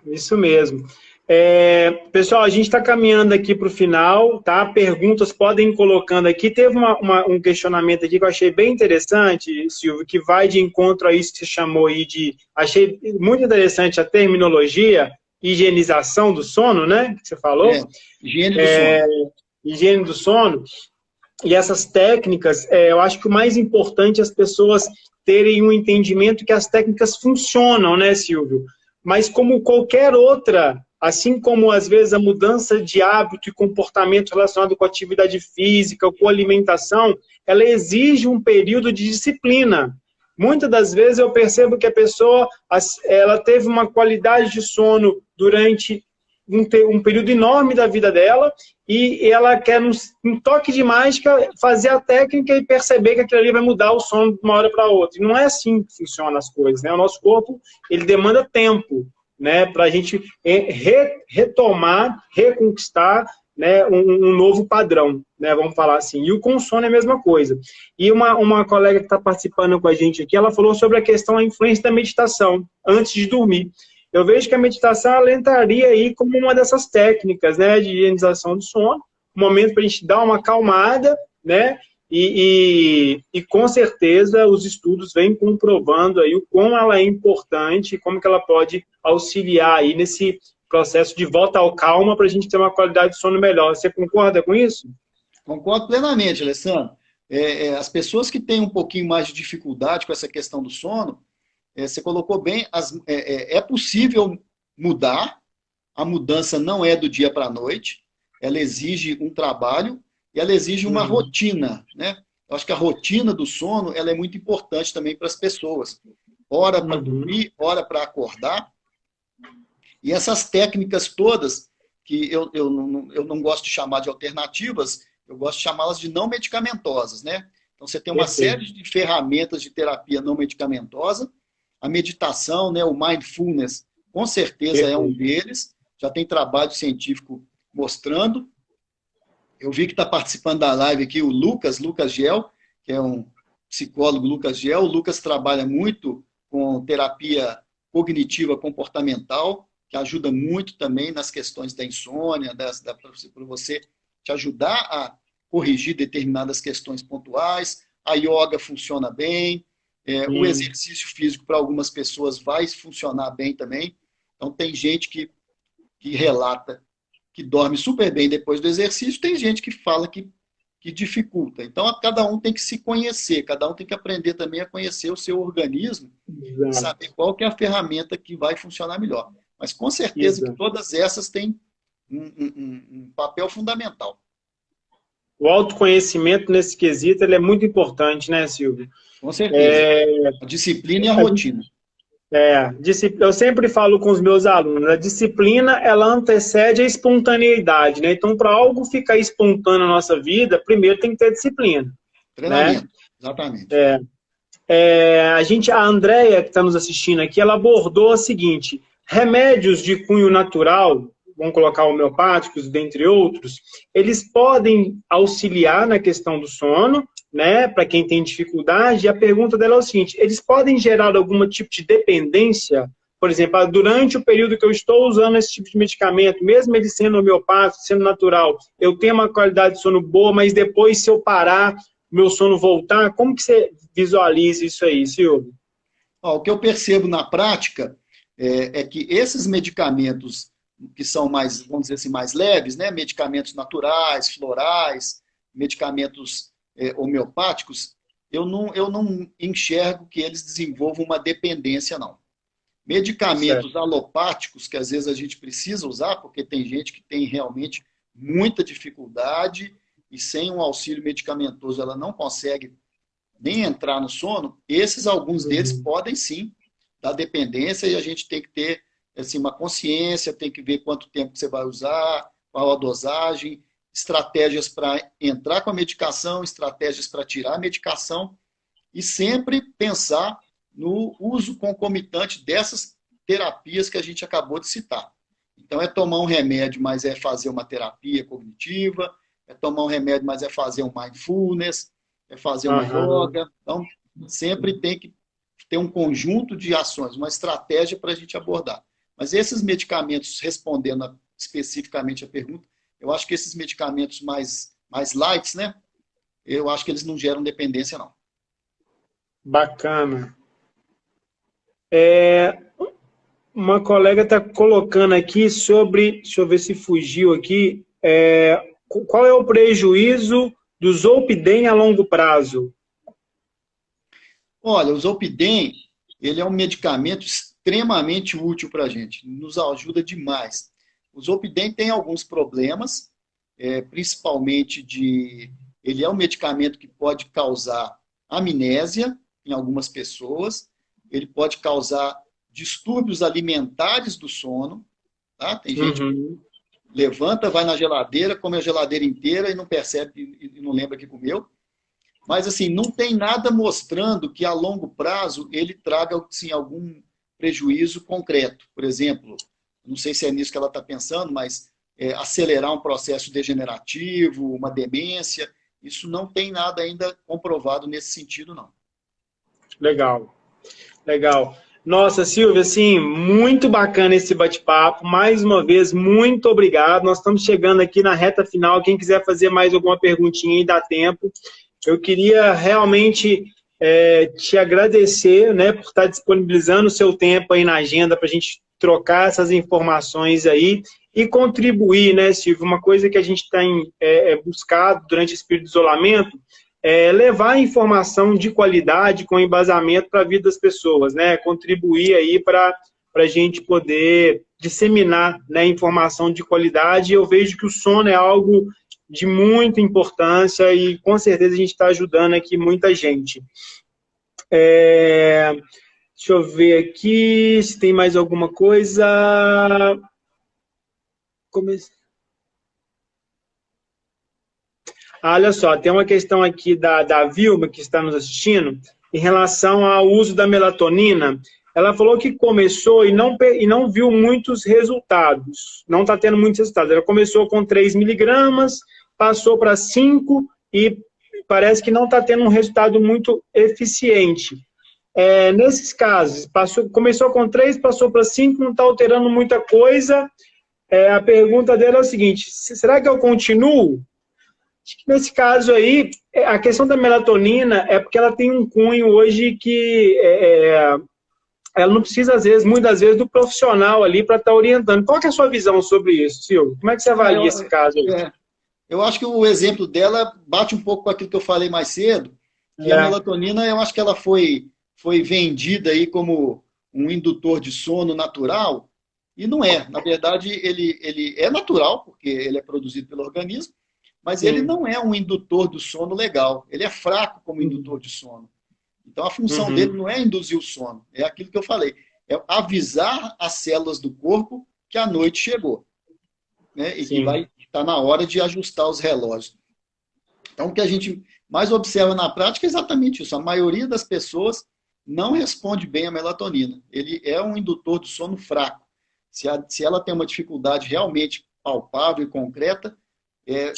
Isso mesmo. Pessoal, a gente está caminhando aqui para o final, tá? Perguntas podem ir colocando aqui. Teve um questionamento aqui que eu achei bem interessante, Silvio, que vai de encontro a isso que você chamou aí de... Achei muito interessante a terminologia, higienização do sono, né? Que você falou. Higiene do sono. Higiene do sono. E essas técnicas, eu acho que o mais importante é as pessoas terem um entendimento que as técnicas funcionam, né, Silvio? Mas como qualquer outra, assim como às vezes a mudança de hábito e comportamento relacionado com atividade física ou com alimentação, ela exige um período de disciplina. Muitas das vezes eu percebo que a pessoa ela teve uma qualidade de sono durante um período enorme da vida dela e ela quer um toque de mágica fazer a técnica e perceber que aquilo ali vai mudar o sono de uma hora para outra. E não é assim que funcionam as coisas, né? O nosso corpo, ele demanda tempo, né, para a gente retomar, reconquistar, né, um novo padrão, né, vamos falar assim. E o com sono é a mesma coisa. E uma colega que está participando com a gente aqui, ela falou sobre a questão da influência da meditação antes de dormir. Eu vejo que a meditação ela entraria aí como uma dessas técnicas, né, de higienização do sono, um momento para a gente dar uma acalmada, né, e com certeza os estudos vêm comprovando aí o quão ela é importante e como que ela pode auxiliar aí nesse processo de volta ao calma para a gente ter uma qualidade de sono melhor. Você concorda com isso? Concordo plenamente, Alessandro. As pessoas que têm um pouquinho mais de dificuldade com essa questão do sono, você colocou bem, é possível mudar, a mudança não é do dia para a noite, ela exige um trabalho e ela exige uma rotina, né? Eu acho que a rotina do sono ela é muito importante também para as pessoas. Hora para dormir, hora para acordar. E essas técnicas todas, que eu não gosto de chamar de alternativas, eu gosto de chamá-las de não medicamentosas, né? Então você tem uma série de ferramentas de terapia não medicamentosa. A meditação, né, o mindfulness, com certeza é um deles. Já tem trabalho científico mostrando. Eu vi que está participando da live aqui o Lucas Gel, que é um psicólogo Lucas Gel. O Lucas trabalha muito com terapia cognitiva comportamental, que ajuda muito também nas questões da insônia, para você te ajudar a corrigir determinadas questões pontuais. A yoga funciona bem. O exercício físico para algumas pessoas vai funcionar bem também. Então, tem gente que relata que dorme super bem depois do exercício, tem gente que fala que dificulta. Então, cada um tem que se conhecer, cada um tem que aprender também a conhecer o seu organismo e saber qual que é a ferramenta que vai funcionar melhor. Mas, com certeza, que todas essas têm um papel fundamental. O autoconhecimento nesse quesito ele é muito importante, né, Silvio? Com certeza. A disciplina e a rotina. Eu sempre falo com os meus alunos, a disciplina, ela antecede a espontaneidade, né? Então, para algo ficar espontâneo na nossa vida, primeiro tem que ter disciplina. Treinamento, né? Exatamente. A Andréia, que está nos assistindo aqui, ela abordou o seguinte, remédios de cunho natural, vamos colocar homeopáticos, dentre outros, eles podem auxiliar na questão do sono, né, para quem tem dificuldade, e a pergunta dela é o seguinte, eles podem gerar algum tipo de dependência? por exemplo, durante o período que eu estou usando esse tipo de medicamento, mesmo ele sendo homeopático, sendo natural, eu tenho uma qualidade de sono boa, mas depois, se eu parar, meu sono voltar, como que você visualiza isso aí, Silvio? Ó, o que eu percebo na prática é que esses medicamentos que são mais, vamos dizer assim, mais leves, né? Medicamentos naturais, florais, medicamentos homeopáticos, eu não enxergo que eles desenvolvam uma dependência, não. Certo. Medicamentos alopáticos, que às vezes a gente precisa usar, porque tem gente que tem realmente muita dificuldade e sem um auxílio medicamentoso ela não consegue nem entrar no sono, esses alguns deles Uhum. podem sim dar dependência e a gente tem que ter assim, uma consciência, tem que ver quanto tempo você vai usar, qual a dosagem, estratégias para entrar com a medicação, estratégias para tirar a medicação e sempre pensar no uso concomitante dessas terapias que a gente acabou de citar. Então, é tomar um remédio, mas é fazer uma terapia cognitiva, é tomar um remédio, mas é fazer um mindfulness, é fazer uma Aham. yoga. Então, sempre tem que ter um conjunto de ações, uma estratégia para a gente abordar. Mas esses medicamentos, respondendo especificamente a pergunta, eu acho que esses medicamentos mais lights, né? Eu acho que eles não geram dependência, não. Bacana. Uma colega está colocando aqui sobre, deixa eu ver se fugiu aqui, qual é o prejuízo do Zolpidem a longo prazo? Olha, o Zolpidem, ele é um medicamento extremamente útil para a gente, nos ajuda demais. O Zolpidem tem alguns problemas, principalmente ele é um medicamento que pode causar amnésia em algumas pessoas, ele pode causar distúrbios alimentares do sono, tá? Tem gente que Uhum. levanta, vai na geladeira, come a geladeira inteira e não percebe e não lembra que comeu. Mas, assim, não tem nada mostrando que a longo prazo ele traga assim, algum prejuízo concreto. Por exemplo, não sei se é nisso que ela está pensando, mas acelerar um processo degenerativo, uma demência, isso não tem nada ainda comprovado nesse sentido, não. Legal, legal. Nossa, Silvia, assim, muito bacana esse bate-papo. Mais uma vez, muito obrigado. Nós estamos chegando aqui na reta final. Quem quiser fazer mais alguma perguntinha aí, dá tempo. Eu queria realmente te agradecer, né, por estar disponibilizando o seu tempo aí na agenda para a gente trocar essas informações aí e contribuir, né, Silvio? Uma coisa que a gente tem buscado durante esse período de isolamento levar informação de qualidade com embasamento para a vida das pessoas, né? Contribuir aí para a gente poder disseminar, né, informação de qualidade. Eu vejo que o sono é algo de muita importância e com certeza a gente está ajudando aqui muita gente. Deixa eu ver aqui se tem mais alguma coisa. Olha só, tem uma questão aqui da Vilma, que está nos assistindo, em relação ao uso da melatonina. Ela falou que começou e não viu muitos resultados, não está tendo muitos resultados. Ela começou com 3 miligramas, passou para 5 e parece que não está tendo um resultado muito eficiente. Nesses casos, começou com 3, passou para 5, não está alterando muita coisa. A pergunta dela é o seguinte: será que eu continuo? Acho que nesse caso aí, a questão da melatonina é porque ela tem um cunho hoje que ela não precisa, às vezes, muitas vezes, do profissional ali para estar orientando. Qual que é a sua visão sobre isso, Silvio? Como é que você Ah, avalia esse caso aí? eu acho que o exemplo dela bate um pouco com aquilo que eu falei mais cedo, que a É. melatonina, eu acho que ela foi vendida aí como um indutor de sono natural, e não é. Na verdade, ele é natural, porque ele é produzido pelo organismo, mas ele Sim. não é um indutor do sono legal. Ele é fraco como indutor de sono. Então, a função dele Uhum. não é induzir o sono, é aquilo que eu falei, é avisar as células do corpo que a noite chegou, né? E que Sim. vai estar na hora de ajustar os relógios. Então, o que a gente mais observa na prática é exatamente isso. A maioria das pessoas não responde bem à melatonina. Ele é um indutor do sono fraco. Se ela tem uma dificuldade realmente palpável e concreta, é,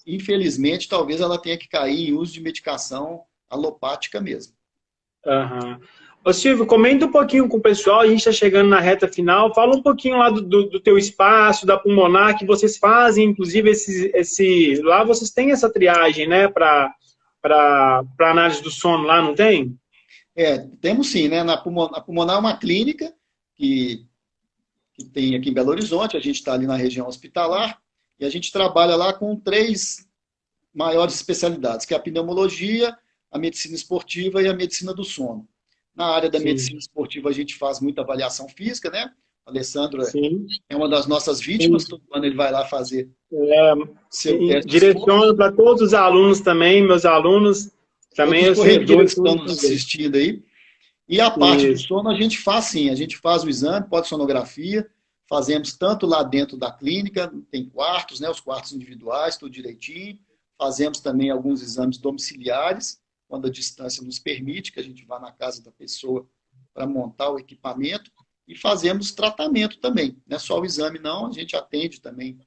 infelizmente, talvez ela tenha que cair em uso de medicação alopática mesmo. Uhum. Ô Silvio, comenta um pouquinho com o pessoal, a gente está chegando na reta final, fala um pouquinho lá do teu espaço, da pulmonar, que vocês fazem, inclusive lá vocês têm essa triagem, né, para análise do sono lá, não tem? Temos sim, né? A pulmonar é uma clínica que tem aqui em Belo Horizonte, a gente está ali na região hospitalar, e a gente trabalha lá com 3 maiores especialidades, que é a pneumologia, a medicina esportiva e a medicina do sono. Na área da medicina esportiva, a gente faz muita avaliação física, né? O Alessandro é uma das nossas vítimas, todo ano ele vai lá fazer seu teste. Direciono para todos os alunos também, meus alunos também. Todos os corredores que estão nos assistindo aí. E a parte do sono a gente faz sim, a gente faz o exame, polissonografia, fazemos tanto lá dentro da clínica, tem quartos, né? Os quartos individuais, tudo direitinho. Fazemos também alguns exames domiciliares, quando a distância nos permite, que a gente vá na casa da pessoa para montar o equipamento, e fazemos tratamento também. Não é só o exame, não, a gente atende também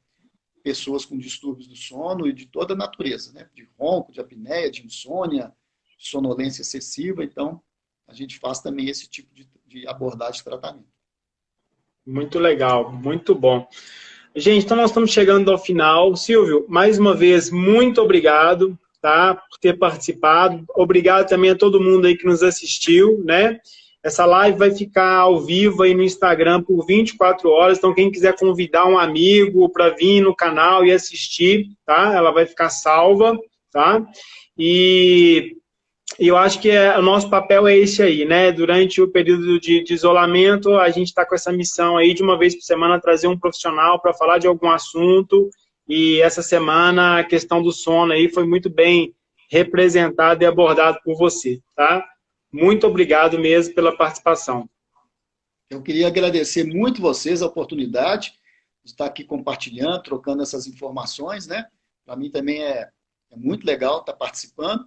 pessoas com distúrbios do sono e de toda a natureza, né? De ronco, de apneia, de insônia, de sonolência excessiva, então a gente faz também esse tipo de abordagem de tratamento. Muito legal, muito bom. Gente, então nós estamos chegando ao final. Silvio, mais uma vez, muito obrigado, tá, por ter participado. Obrigado também a todo mundo aí que nos assistiu, né? Essa live vai ficar ao vivo aí no Instagram por 24 horas, então quem quiser convidar um amigo para vir no canal e assistir, tá? Ela vai ficar salva, tá? E eu acho que o nosso papel é esse aí, né? Durante o período de isolamento, a gente está com essa missão aí de uma vez por semana trazer um profissional para falar de algum assunto. E essa semana a questão do sono aí foi muito bem representada e abordada por você, tá? Muito obrigado mesmo pela participação. Eu queria agradecer muito vocês a oportunidade de estar aqui compartilhando, trocando essas informações, né? Para mim também é muito legal estar participando.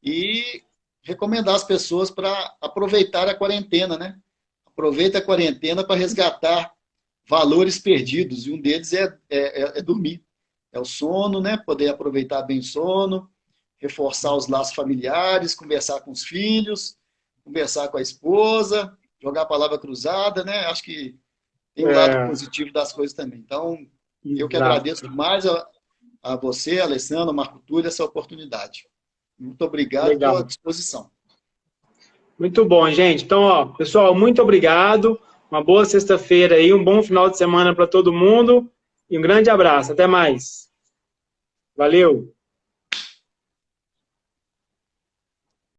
E recomendar as pessoas para aproveitar a quarentena, né? Aproveita a quarentena para resgatar valores perdidos, e um deles é dormir. É o sono, né? Poder aproveitar bem o sono, reforçar os laços familiares, conversar com os filhos, conversar com a esposa, jogar a palavra cruzada, né? Acho que tem um lado positivo das coisas também. Então, eu que agradeço demais a você, Alessandro, Marco Túlio, essa oportunidade. Muito obrigado pela disposição. Muito bom, gente. Então, ó, pessoal, muito obrigado. Uma boa sexta-feira aí, um bom final de semana para todo mundo. E um grande abraço. Até mais. Valeu.